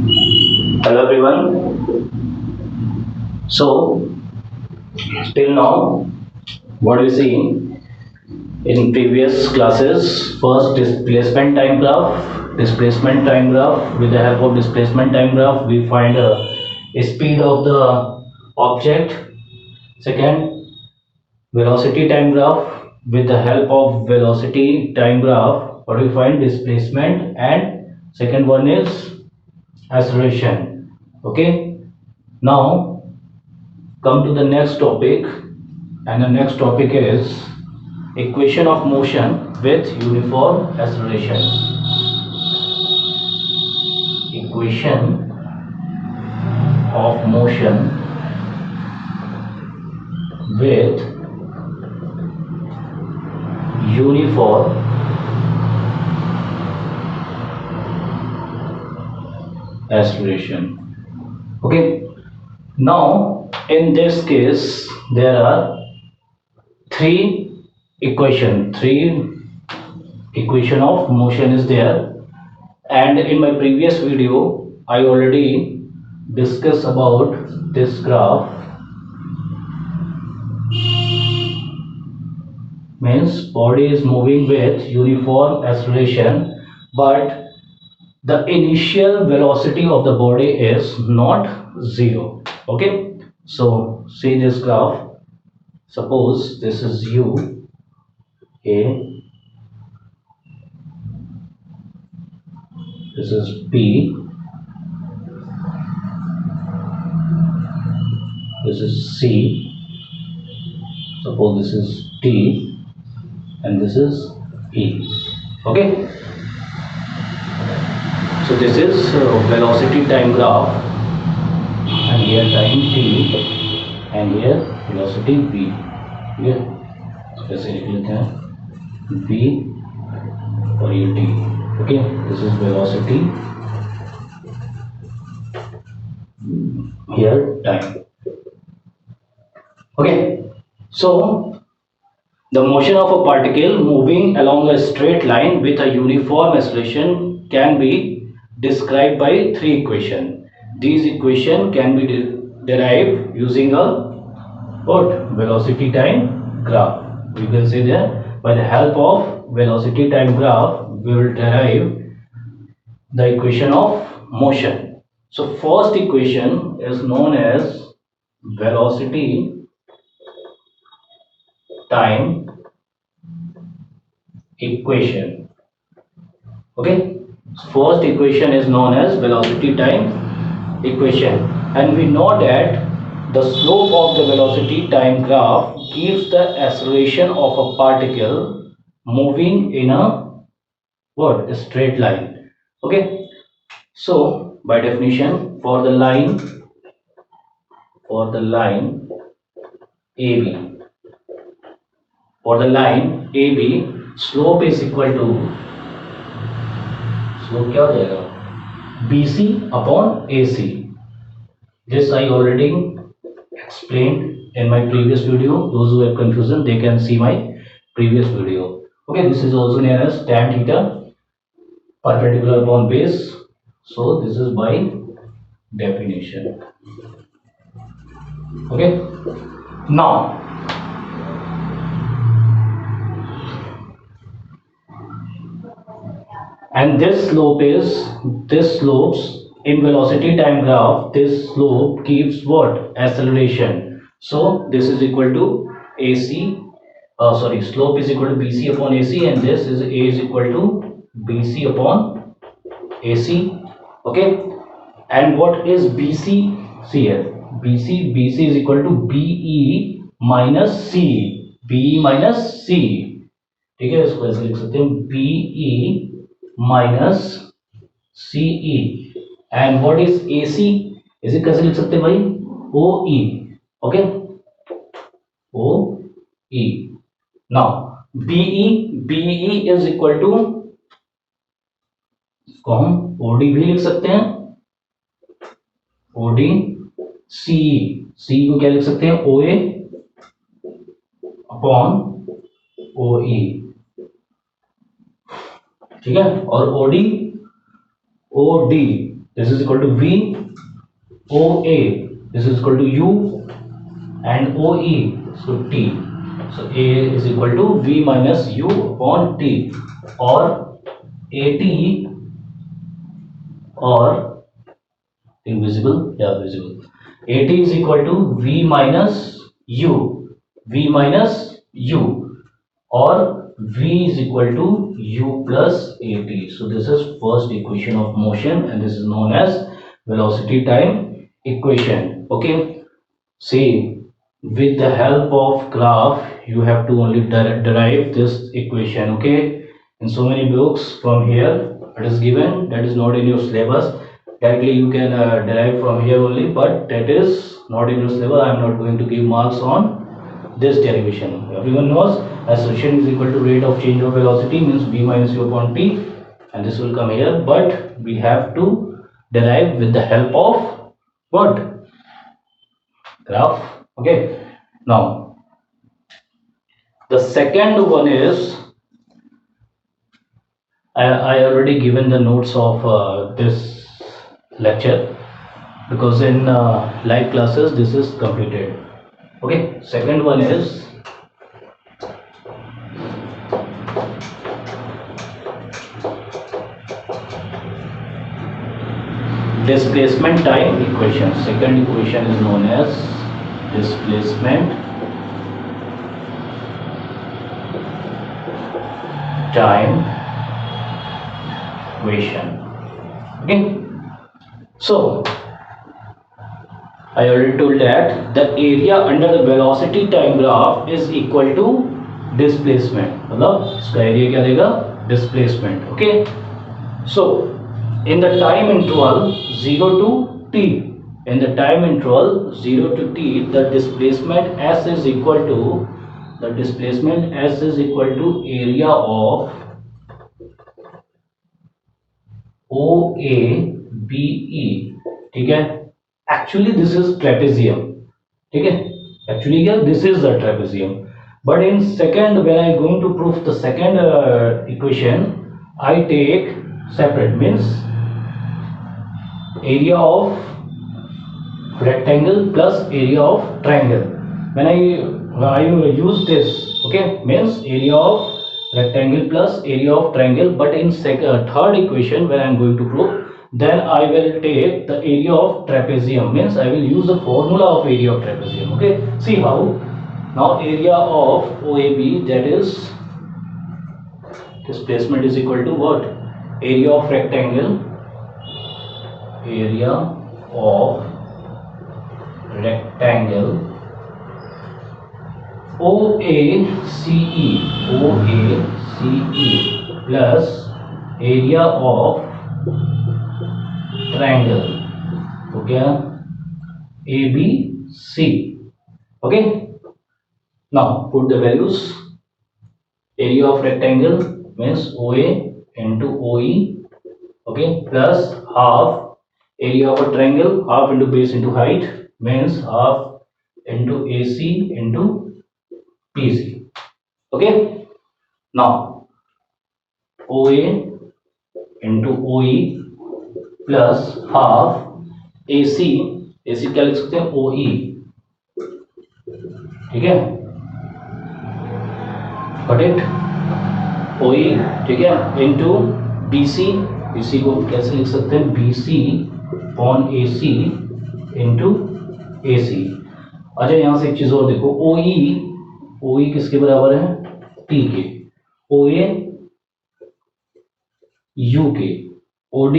Hello everyone. So till now, what we see in previous classes, first displacement time graph. With the help of displacement time graph, we find a speed of the object. Second, velocity time graph. With the help of velocity time graph, what we find displacement, and second one is acceleration. Okay. Now come to the next topic, and the next topic is equation of motion with uniform acceleration. Equation of motion with uniform acceleration. Okay. Now in this case there are three equation of motion is there, and in my previous video I already discussed about this graph. Means body is moving with uniform acceleration, but the initial velocity of the body is not zero. Okay, so see this graph. Suppose this is u a, this is b, this is c, suppose this is d, and this is e. Okay, so this is velocity time graph, and here time t, and here velocity v. ठीक है, तो ऐसे लिख लेते हैं v और ये t. Okay, this is velocity, here time. Okay, so the motion of a particle moving along a straight line with a uniform acceleration can be described by three equations. These equations can be derived using a what? Velocity time graph. We can say that by the help of velocity time graph, we will derive the equation of motion. So first equation is known as velocity time equation. Okay, first equation is known as velocity time equation, and we know that the slope of the velocity time graph gives the acceleration of a particle moving in a what? A straight line. Okay, so by definition, for the line AB, for the line AB, slope is equal to, slope क्या हो जाएगा? BC upon AC. This I already explained in my previous video. Those who have confusion, they can see my previous video. Okay, this is also known as tan theta, perpendicular upon base. So this is by definition. Okay, now and this slopes in velocity time graph, this slope gives what? Acceleration. So this is equal to AC, slope is equal to BC upon AC, and this is A is equal to BC upon AC. Okay, and what is BC? See here, BC is equal to BE minus CE, BE minus CE. ठीक है, इसको ऐसे लिख सकते हैं BE minus CE, and what is AC? इसे कैसे लिख सकते हैं भाई? OE. Okay, OE. Now BE is equal to, इसको हम OD भी लिख सकते हैं, OD. CE को क्या लिख सकते हैं? OA upon OE. ठीक है, और OD this is equal to V OA, this is equal to U, and OE, so T. So A is equal to V minus U upon T, or AT, or invisible, yeah, visible. AT is equal to V minus U, or V is equal to U plus AT. So this is first equation of motion, and this is known as velocity time equation. Okay, see, with the help of graph you have to only derive this equation. Okay, in so many books from here it is given, that is not in your syllabus. Directly you can derive from here only, but that is not in your syllabus. I am not going to give marks on this derivation. Everyone knows acceleration is equal to rate of change of velocity, means v minus u upon t, and this will come here, but we have to derive with the help of what? Graph. Okay, now the second one is, I already given the notes of this lecture, because in live classes this is completed. Okay, second one is displacement time equation. Second equation is known as displacement time equation. Okay, so I already told that the area under the velocity time graph is equal to displacement. मतलब इसका area क्या देगा? Displacement. Okay, so in the time interval 0 to t, in the time interval 0 to t, the displacement s is equal to area of OABE. ठीक है, actually this is trapezium. ठीक है, actually here this is the trapezium, but in second, when I going to prove the second equation, I take separate, means area of rectangle plus area of triangle. When I use this, okay, means area of rectangle plus area of triangle, but in third equation when I am going to prove, then I will take the area of trapezium, means I will use the formula of area of trapezium. Okay, see how. Now area of OAB, that is displacement, is equal to what? Area of rectangle, OACE plus area of triangle, तो क्या? ABC. Okay, now put the values. Area of rectangle means OA into OE, okay, plus half area of a triangle, half into base into height, means half into AC into PC. Okay, now OA into OE plus half AC क्या लिख सकते हैं? OE. ठीक है, got it? OE, ठीक है, into BC को कैसे लिख सकते हैं? BC upon AC into AC. अच्छा, यहां से एक चीज और देखो, OE किसके बराबर है? T के. OA U के. OD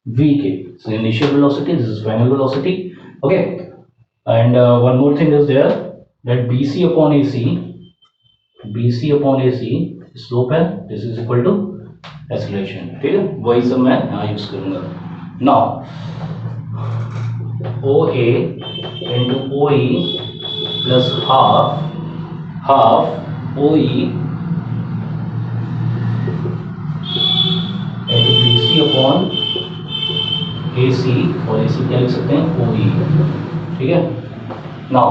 V के. So initial velocity, this is final velocity. Okay, and one more thing is there, that BC upon AC slope है, this is equal to acceleration. ठीक है, वही सब मैं यहाँ यूज करूंगा. Now OA into OE plus half OE into BC upon AC, और AC क्या लिख सकते हैं? OE. ठीक है, now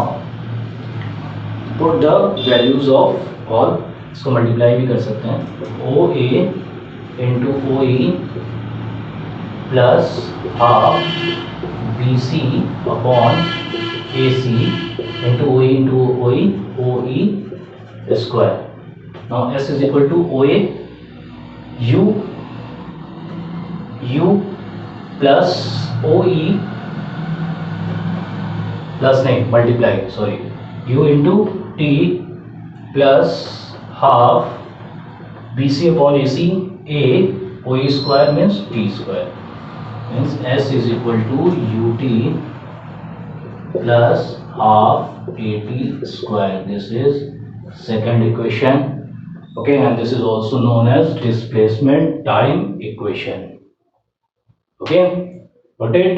put the values of, और इसको मल्टीप्लाई भी कर सकते हैं. OA into OE plus half BC upon AC into OE square. Now S is equal to OA U plus OE plus नहीं multiply sorry U into T plus half BC upon AC A OE square means T square means S is equal to UT plus half AT square. This is second equation. Okay, and this is also known as displacement time equation. Okay, got it?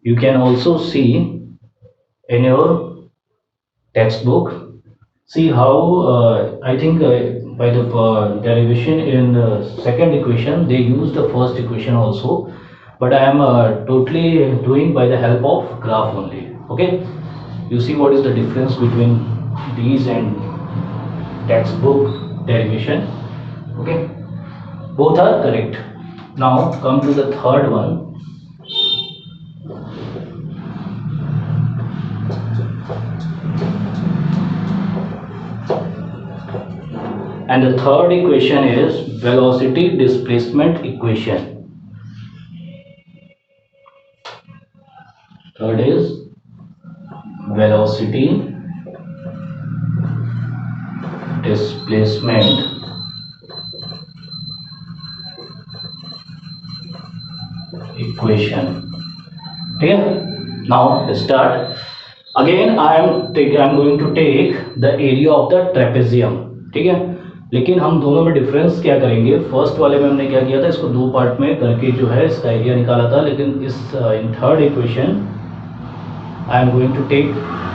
You can also see in your textbook, see how I think by the derivation in the second equation they use the first equation also, but I am totally doing by the help of graph only. Okay, you see what is the difference between these and textbook derivation. Okay, both are correct. Now come to the third one. And the third equation is velocity displacement equation. Third is velocity displacement equation. Okay, now start. Again I am going to take the area of the trapezium. ठीक है, लेकिन हम दोनों में difference क्या करेंगे. First वाले में हमने क्या किया था, इसको दो पार्ट में करके जो है इसका एरिया निकाला था, लेकिन इस in third equation I am going to take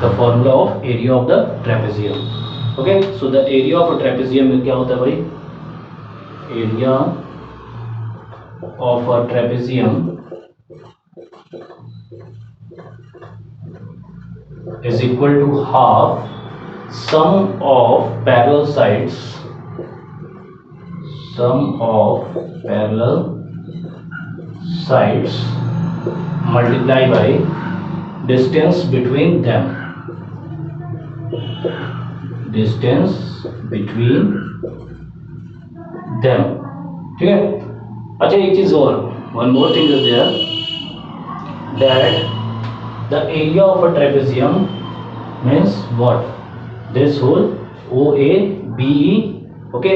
the formula of area of the trapezium. Okay, so the area of a trapezium में क्या होता है भाई, area of a trapezium is equal to half sum of parallel sides multiply by distance between them. ठीक है. अच्छा, एक चीज और, one more thing is there, that the area of a trapezium means what, this whole OABE. okay,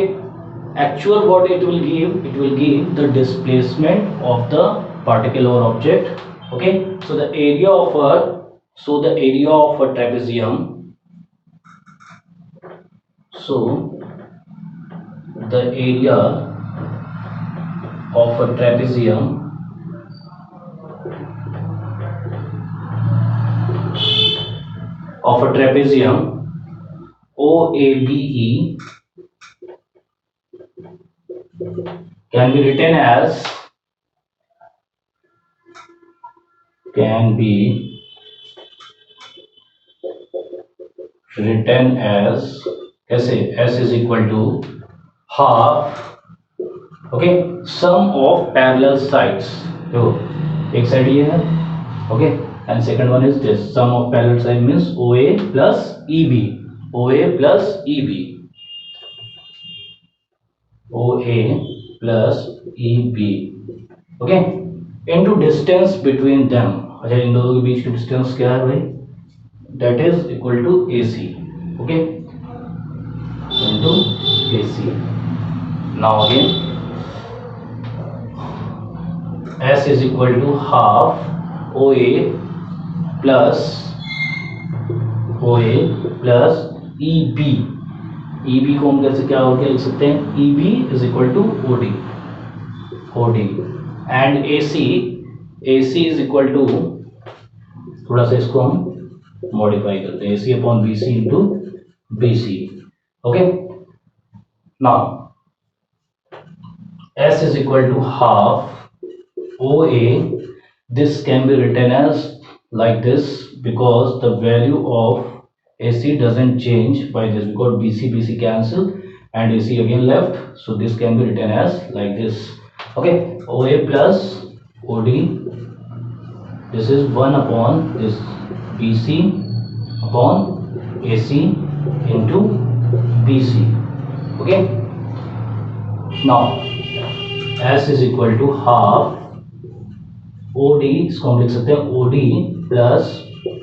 actual what it will give the displacement of the particle or object. okay, so the area of a trapezium, so the area of a trapezium OABE can be written as कैसे, S is equal to half, okay, sum of parallel sides. तो एक side ये है, okay, and second one is this sum of parallel side means OA plus EB. okay, into distance between them. अच्छा, इन दोनों के बीच की distance क्या है भाई, that is equal to AC. okay, into AC. now again S is equal to half OA plus EB. EB को हम कैसे क्या लिख सकते हैं, EB is equal to OD and AC is equal to, थोड़ा सा इसको हम मॉडिफाई करते हैं, AC upon BC into BC. okay, now S is equal to half OA. this can be written as like this because the value of AC doesn't change by this, because BC cancel and AC again left, so this can be written as like this. okay, OA plus OD, this is 1 upon this BC upon AC into BC. Okay, now S is equal to half OD, इसको हम लिख सकते हैं OD plus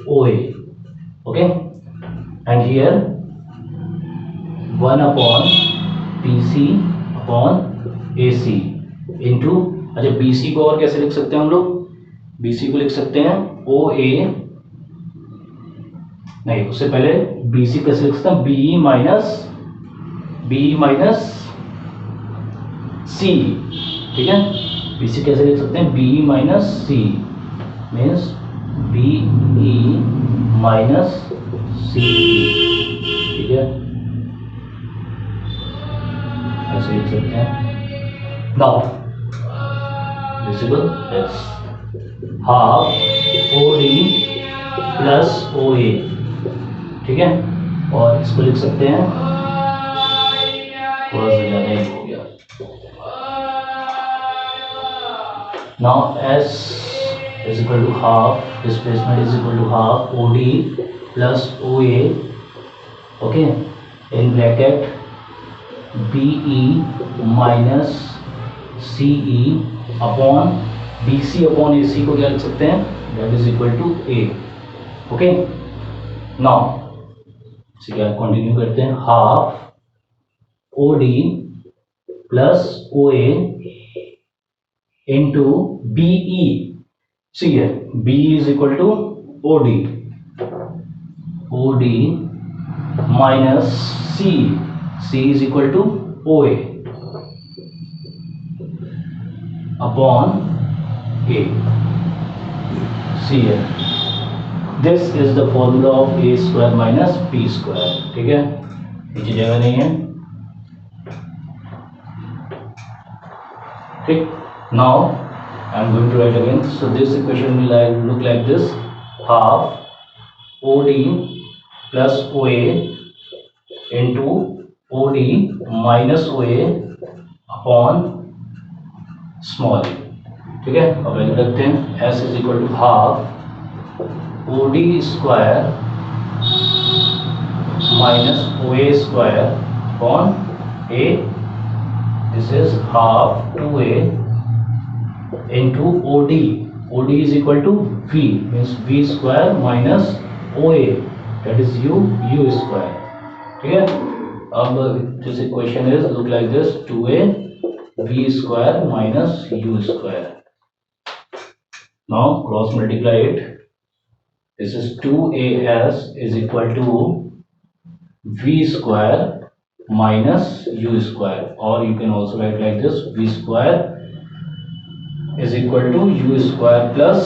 OA. Okay, and here 1 upon PC upon AC into, अच्छा BC को और कैसे लिख सकते हैं हम लोग? BC को लिख सकते हैं OA, नहीं उससे पहले BC कैसे लिख सकते हैं? BE माइनस C, ठीक है? BC कैसे लिख सकते हैं? BE minus C means BE minus CE, ठीक है? ऐसे लिख सकते हैं. Now visible is half OD plus OA, ठीक है? और इसको लिख सकते हैं, थोड़ा सा ज़्यादा ही हो गया. Now S is equal to half, displacement is equal to half OD plus OA, okay, in bracket BE minus CE upon BC upon AC को क्या लिख सकते हैं? That is equal to A. Okay, now क्या continue करते हैं. Half OD plus OA into BE. See here, BE is equal to OD minus C is equal to OA upon A. See here, this is the formula of A square minus B square. ठीक है, नीचे जगह नहीं है. ठीक, now I am going to write again. So this equation will look like this: half OD plus OA into OD minus OA upon small. ठीक है, अब वैल्यू रखते हैं. S is equal to half OD square minus OA square upon A. This is half 2A into OD is equal to V means V square minus OA, that is U square. ठीक है, अब this equation is look like this: 2A V square minus U square. Now cross multiply it. This is 2AS is equal to V square minus U square, or you can also write like this: V square is equal to U square plus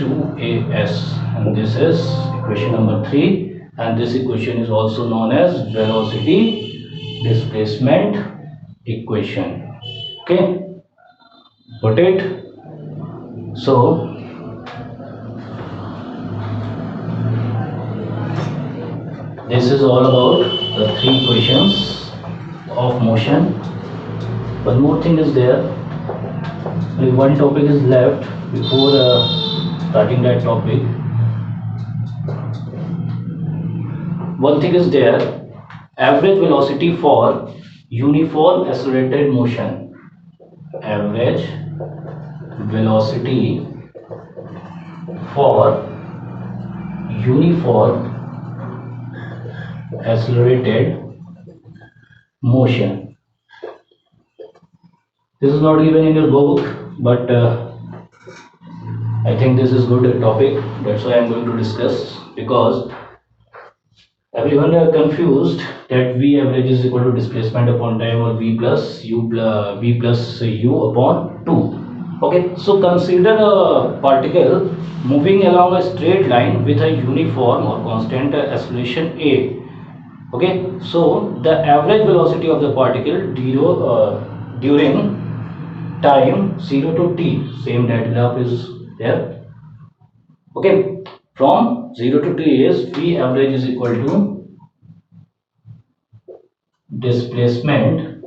2AS, and this is equation number 3, and this equation is also known as velocity displacement equation. Okay, got it? So this is all about the 3 equations of motion. One more thing is there. Only one topic is left before starting that topic. One thing is there: average velocity for uniform accelerated motion. Average velocity for uniform accelerated motion. This is not given in your book, but I think this is good topic. That's why I am going to discuss, because everyone are confused that V average is equal to displacement upon time, or V plus U upon 2. Okay, so consider a particle moving along a straight line with a uniform or constant acceleration A. Okay, so the average velocity of the particle during time 0 to t, same diagram is there. Okay, from 0 to t is V average is equal to displacement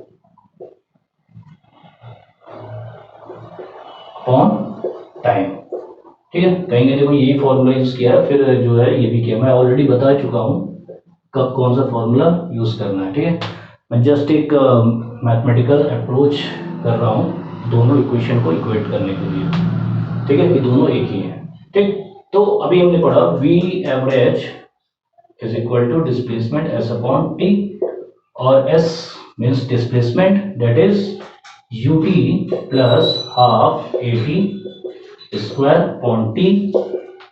upon ठीक है, कहीं देखो यही formula use किया है, फिर जो है ये भी किया, मैं ऑलरेडी बता चुका हूँ कब कौन सा फॉर्मूला यूज करना है। ठीक है, मैं जस्ट एक मैथमेटिकल अप्रोच कर रहा हूँ दोनों इक्वेशन को इक्वेट करने के लिए। ठीक है, ये दोनों एक ही हैं। ठीक, तो अभी हमने पढ़ा V average is equal to displacement S upon T, और S means displacement, that is U T plus half A T square upon T.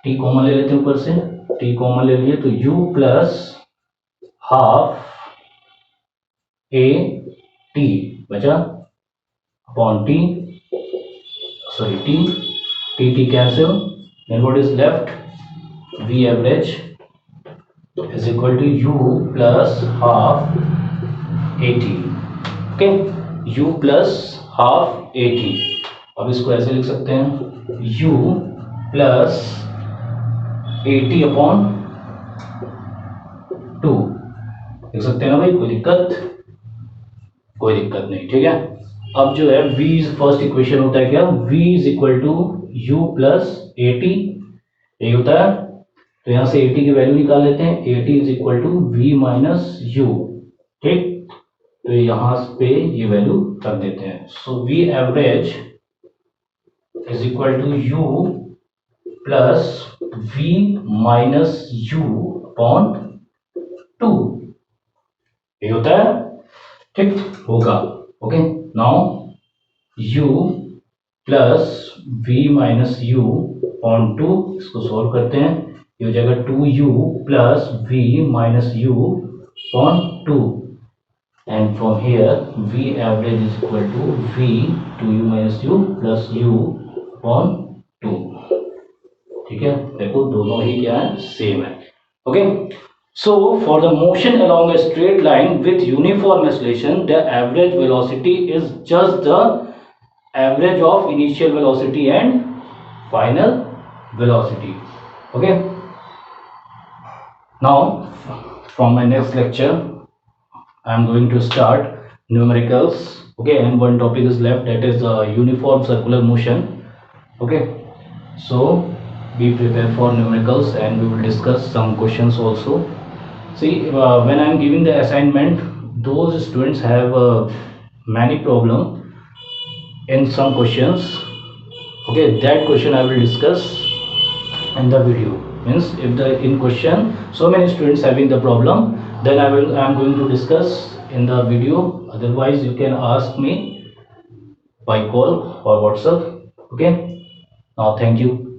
T common ले लेते हैं ऊपर से, टी कॉमन ले लिए तो u plus half A T बचा upon T, sorry T, T T cancel, then what is left, v average is equal to u plus half A T. Okay, u plus half A T, अब इसको ऐसे लिख सकते हैं u plus 80 upon 2 लिख सकते हैं ना भाई, कोई दिक्कत? कोई दिक्कत नहीं। ठीक है, अब जो है v फर्स्ट इक्वेशन होता है क्या, v is equal to u plus 80, यही होता है। तो यहां से 80 की वैल्यू निकाल लेते हैं, 80 is equal to v minus u। ठीक, तो यहां पे ये वैल्यू कर देते हैं। So v average is equal to u plus v minus u upon 2, ये होता है। ठीक, होगा। Okay, now u plus v minus u upon 2, इसको सॉल्व करते हैं, ये हो जाएगा 2u plus v minus u upon 2, and from here v average is equal to v 2u minus u plus u upon 2। ठीक है, देखो दोनों ही क्या है, सेम है। Okay, so for the motion along a straight line with uniform acceleration, the average velocity is just the average of initial velocity and final velocity. Okay, now from my next lecture I am going to start numericals. Okay, and one topic is left, that is uniform circular motion. Okay, so be prepared for numericals and we will discuss some questions also. See, when I am giving the assignment, those students have many problem in some questions. Okay, that question I will discuss in the video. Means if the in question so many students having the problem, then I am going to discuss in the video. Otherwise you can ask me by call or WhatsApp. Okay, now thank you.